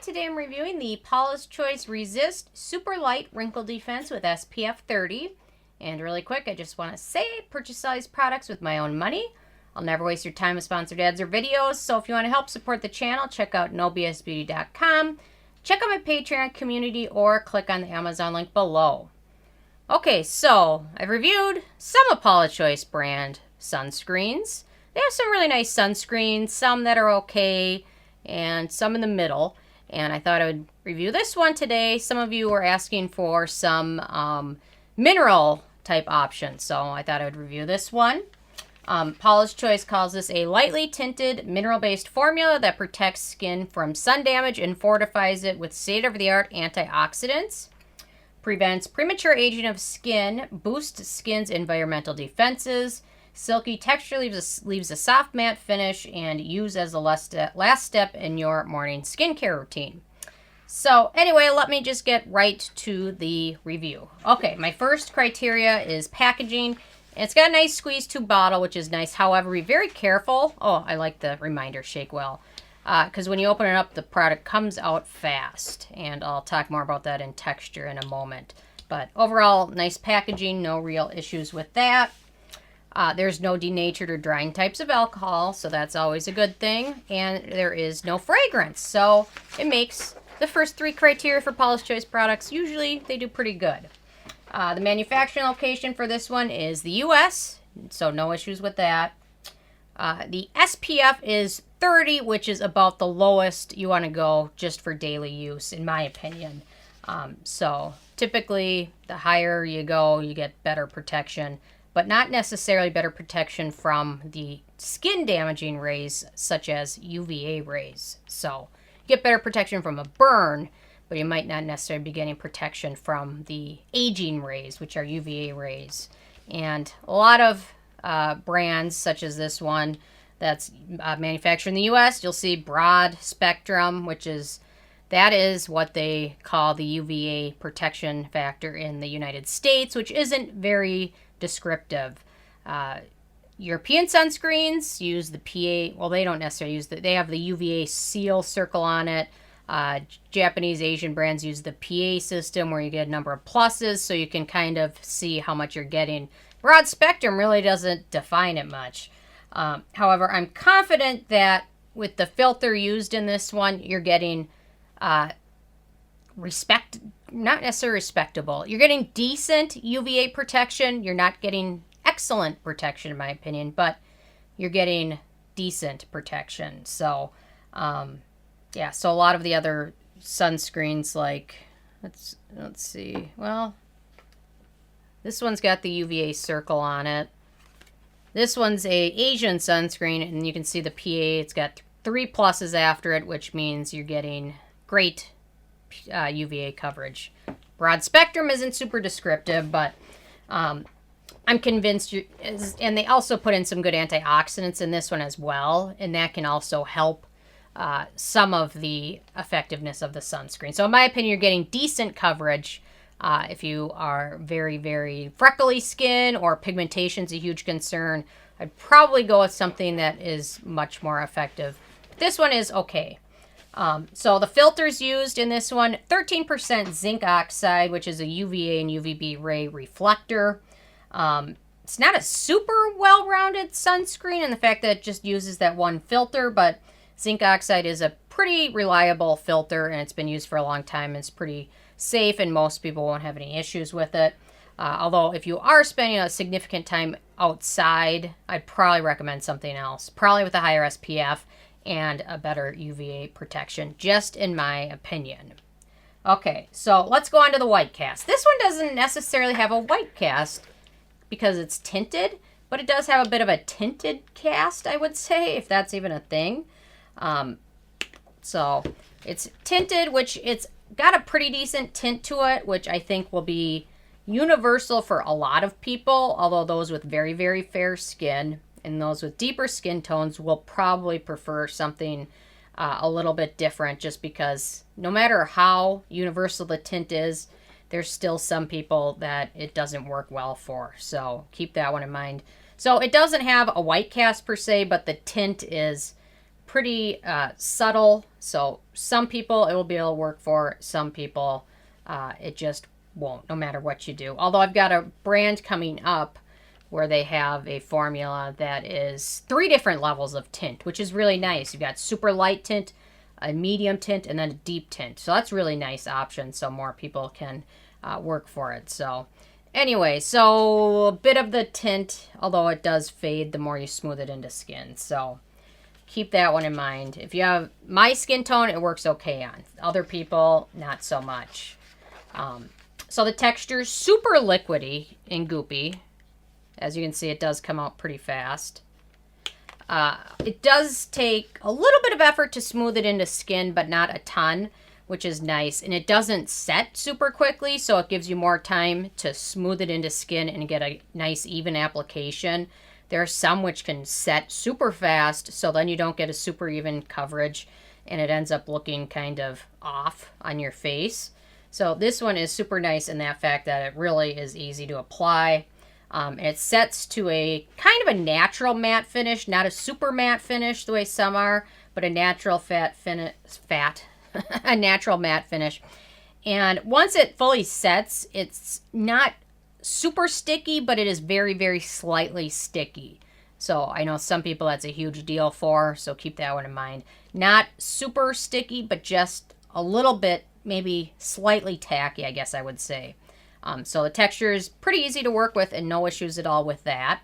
Today I'm reviewing the Paula's Choice Resist Super Light Wrinkle Defense with SPF 30. And really quick, I just want to say I purchase all these products with my own money. I'll never waste your time with sponsored ads or videos, so if you want to help support the channel, check out nobsbeauty.com, check out my Patreon community, or click on the Amazon link below. Okay, so I've reviewed some of Paula's Choice brand sunscreens. They have some really nice sunscreens, some that are okay, and some in the middle. And I thought I would review this one today. Some of you were asking for some mineral type options, so I thought I would review this one. Paula's Choice calls this a lightly tinted mineral-based formula that protects skin from sun damage and fortifies it with state-of-the-art antioxidants, prevents premature aging of skin, boosts skin's environmental defenses, silky texture, leaves a soft matte finish, and use as the last step in your morning skincare routine. So anyway, let me just get right to the review. Okay, my first criteria is packaging. It's got a nice squeeze tube bottle, which is nice. However, be very careful. Oh, I like the reminder, shake well. Because when you open it up, the product comes out fast. And I'll talk more about that in texture in a moment. But overall, nice packaging, no real issues with that. There's no denatured or drying types of alcohol, so that's always a good thing. And there is no fragrance, so it makes the first three criteria for Paula's Choice products, usually they do pretty good. The manufacturing location for this one is the US, so no issues with that. The SPF is 30, which is about the lowest you want to go just for daily use, in my opinion. So typically, the higher you go, you get better protection, but not necessarily better protection from the skin-damaging rays, such as UVA rays. So you get better protection from a burn, but you might not necessarily be getting protection from the aging rays, which are UVA rays. And a lot of brands, such as this one, that's manufactured in the U.S., you'll see broad spectrum, that is what they call the UVA protection factor in the United States, which isn't very descriptive. European sunscreens use the PA, well, they don't necessarily use they have the UVA seal circle on it. Japanese, Asian brands use the PA system where you get a number of pluses, so you can kind of see how much you're getting. Broad spectrum really doesn't define it much. However, I'm confident that with the filter used in this one, you're getting not necessarily respectable. You're getting decent UVA protection. You're not getting excellent protection, in my opinion, but you're getting decent protection. So, yeah, so a lot of the other sunscreens, like, let's see, well, this one's got the UVA circle on it. This one's a Asian sunscreen, and you can see the PA, it's got 3 pluses after it, which means you're getting great UVA coverage. Broad spectrum isn't super descriptive, but I'm convinced and they also put in some good antioxidants in this one as well, and that can also help some of the effectiveness of the sunscreen. So in my opinion, you're getting decent coverage. If you are very, very freckly skin or pigmentation's a huge concern, I'd probably go with something that is much more effective. This one is okay. So the filters used in this one, 13% zinc oxide, which is a UVA and UVB ray reflector. It's not a super well-rounded sunscreen in the fact that it just uses that one filter, but zinc oxide is a pretty reliable filter, and it's been used for a long time. It's pretty safe, and most people won't have any issues with it. Although if you are spending a significant time outside, I'd probably recommend something else, probably with a higher SPF and a better UVA protection, just in my opinion. Okay, so let's go on to the white cast. This one doesn't necessarily have a white cast because it's tinted, but it does have a bit of a tinted cast, I would say, if that's even a thing. So it's tinted, which it's got a pretty decent tint to it, which I think will be universal for a lot of people, although those with very, very fair skin and those with deeper skin tones will probably prefer something a little bit different, just because no matter how universal the tint is, there's still some people that it doesn't work well for. So keep that one in mind. So it doesn't have a white cast per se, but the tint is pretty subtle, so some people it will be able to work for, some people it just won't, no matter what you do. Although I've got a brand coming up where they have a formula that is 3 different levels of tint, which is really nice. You've got super light tint, a medium tint, and then a deep tint. So that's really nice option, so more people can work for it. So anyway, so a bit of the tint, although it does fade the more you smooth it into skin. So keep that one in mind. If you have my skin tone, it works okay on. Other people, not so much. So the texture is super liquidy and goopy. As you can see, it does come out pretty fast. It does take a little bit of effort to smooth it into skin, but not a ton, which is nice. And it doesn't set super quickly, so it gives you more time to smooth it into skin and get a nice even application. There are some which can set super fast, so then you don't get a super even coverage, and it ends up looking kind of off on your face. So this one is super nice in that fact that it really is easy to apply. It sets to a kind of a natural matte finish, not a super matte finish the way some are, but a natural a natural matte finish. And once it fully sets, it's not super sticky, but it is very, very slightly sticky. So I know some people that's a huge deal for, so keep that one in mind. Not super sticky, but just a little bit, maybe slightly tacky, I guess I would say. So the texture is pretty easy to work with and no issues at all with that.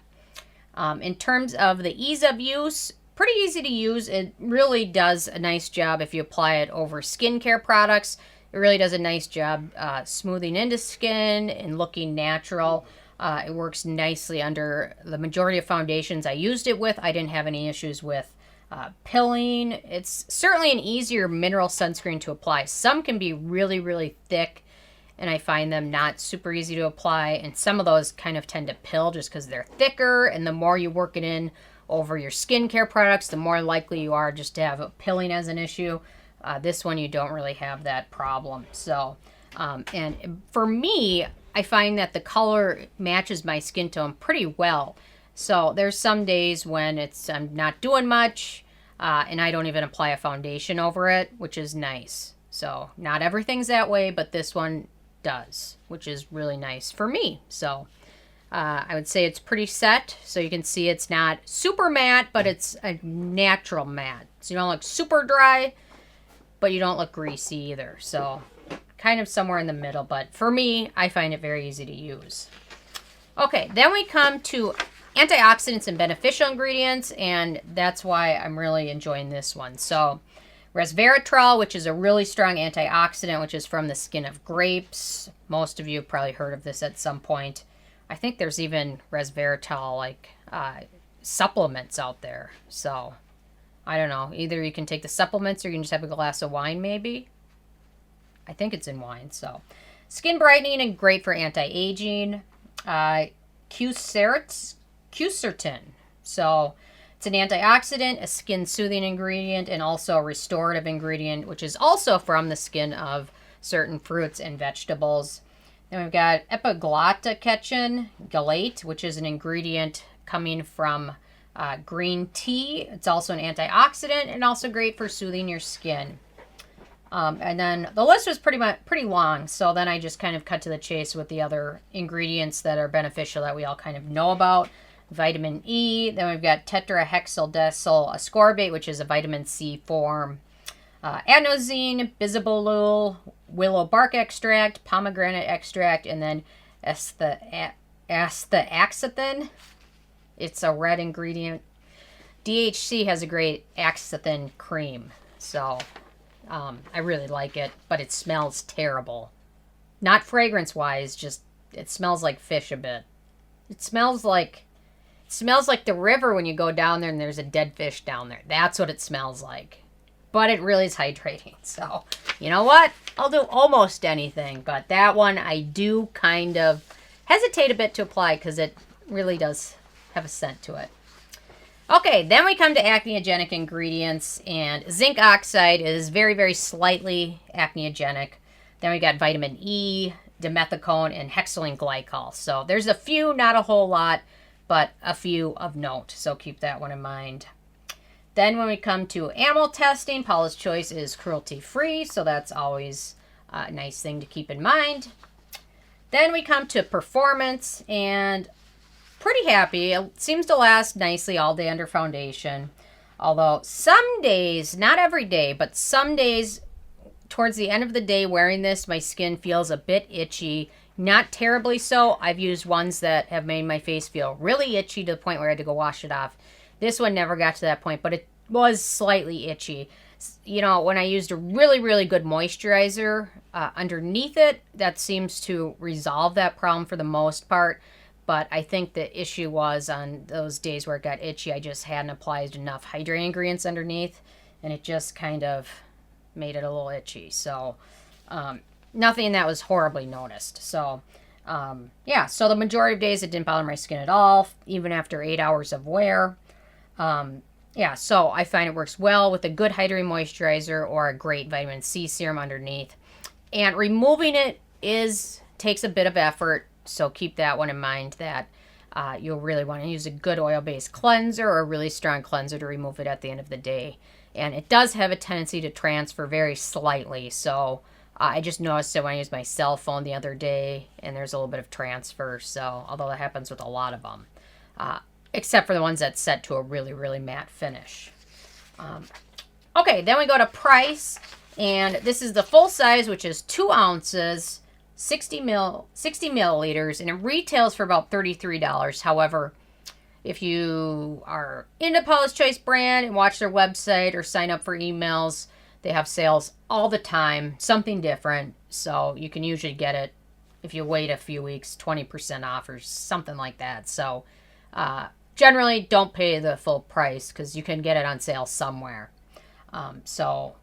In terms of the ease of use, pretty easy to use. It really does a nice job if you apply it over skincare products. It really does a nice job smoothing into skin and looking natural. It works nicely under the majority of foundations I used it with. I didn't have any issues with pilling. It's certainly an easier mineral sunscreen to apply. Some can be really, really thick, and I find them not super easy to apply. And some of those kind of tend to pill just because they're thicker, and the more you work it in over your skincare products, the more likely you are just to have pilling as an issue. This one, you don't really have that problem. So, and for me, I find that the color matches my skin tone pretty well. So there's some days when I'm not doing much, and I don't even apply a foundation over it, which is nice. So not everything's that way, but this one does, which is really nice for me. So I would say it's pretty set. So you can see it's not super matte, but it's a natural matte. So you don't look super dry, but you don't look greasy either. So kind of somewhere in the middle, but for me, I find it very easy to use. Okay, then we come to antioxidants and beneficial ingredients, and that's why I'm really enjoying this one. So Resveratrol, which is a really strong antioxidant, which is from the skin of grapes. Most of you have probably heard of this at some point. I think there's even Resveratrol like supplements out there. So I don't know. Either you can take the supplements or you can just have a glass of wine maybe. I think it's in wine. So skin brightening and great for anti-aging. Quercetin. So it's an antioxidant, a skin soothing ingredient, and also a restorative ingredient, which is also from the skin of certain fruits and vegetables. Then we've got Epigallocatechin Gallate, which is an ingredient coming from green tea. It's also an antioxidant and also great for soothing your skin. And then the list was pretty long, so then I just kind of cut to the chase with the other ingredients that are beneficial that we all kind of know about. Vitamin E, then we've got Tetrahexyldecyl Ascorbate, which is a vitamin C form. Adenosine, Bisabolol, Willow bark extract, Pomegranate extract, and then astaxanthin. It's a red ingredient. DHC has a great astaxanthin cream, so I really like it, but it smells terrible. Not fragrance-wise, just it smells like fish a bit. It smells like the river when you go down there and there's a dead fish down there. That's what it smells like. But it really is hydrating. So, you know what? I'll do almost anything. But that one I do kind of hesitate a bit to apply because it really does have a scent to it. Okay, then we come to acneogenic ingredients. And zinc oxide is very, very slightly acneogenic. Then we got vitamin E, dimethicone, and hexylene glycol. So there's a few, not a whole lot, but a few of note. So keep that one in mind. Then when we come to animal testing, Paula's Choice is cruelty-free, so that's always a nice thing to keep in mind. Then we come to performance, and pretty happy. It seems to last nicely all day under foundation. Although some days, not every day, but some days towards the end of the day wearing this, my skin feels a bit itchy. Not terribly so. I've used ones that have made my face feel really itchy to the point where I had to go wash it off. This one never got to that point, but it was slightly itchy. You know, when I used a really, really good moisturizer underneath it, that seems to resolve that problem for the most part. But I think the issue was on those days where it got itchy, I just hadn't applied enough hydrating ingredients underneath, and it just kind of made it a little itchy. So, nothing that was horribly noticed. So, yeah, so the majority of days it didn't bother my skin at all, even after 8 hours of wear. Yeah, so I find it works well with a good hydrating moisturizer or a great vitamin C serum underneath. And removing it takes a bit of effort, so keep that one in mind, that you'll really want to use a good oil-based cleanser or a really strong cleanser to remove it at the end of the day. And it does have a tendency to transfer very slightly, so I just noticed it when I used my cell phone the other day, and there's a little bit of transfer, so although that happens with a lot of them. Except for the ones that's set to a really, really matte finish. Okay, then we go to price, and this is the full size, which is 2 ounces, 60 milliliters, and it retails for about $33. However, if you are into Paula's Choice brand and watch their website or sign up for emails, they have sales all the time, something different, so you can usually get it, if you wait a few weeks, 20% off or something like that. So, generally, don't pay the full price because you can get it on sale somewhere. So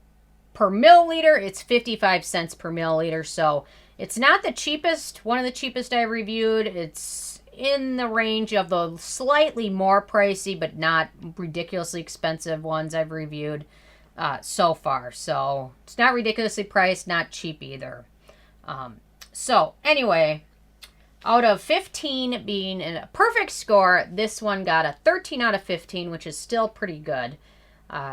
per milliliter, it's 55 cents per milliliter. So it's not the cheapest, one of the cheapest I reviewed. It's in the range of the slightly more pricey, but not ridiculously expensive ones I've reviewed so far. So it's not ridiculously priced, not cheap either. So anyway, out of 15 being a perfect score, this one got a 13 out of 15, which is still pretty good.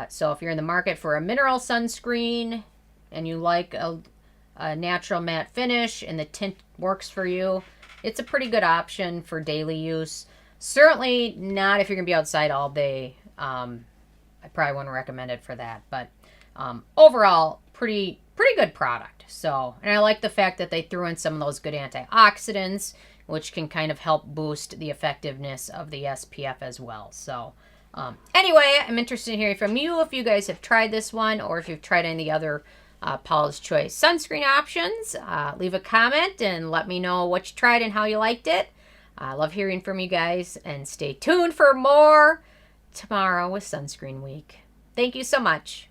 So if you're in the market for a mineral sunscreen and you like a natural matte finish and the tint works for you, it's a pretty good option for daily use. Certainly not if you're going to be outside all day. I probably wouldn't recommend it for that. But overall, pretty good product. So, and I like the fact that they threw in some of those good antioxidants, which can kind of help boost the effectiveness of the SPF as well. So, anyway, I'm interested in hearing from you if you guys have tried this one or if you've tried any of the other Paula's Choice sunscreen options. Leave a comment and let me know what you tried and how you liked it. I love hearing from you guys, and stay tuned for more tomorrow with Sunscreen Week. Thank you so much.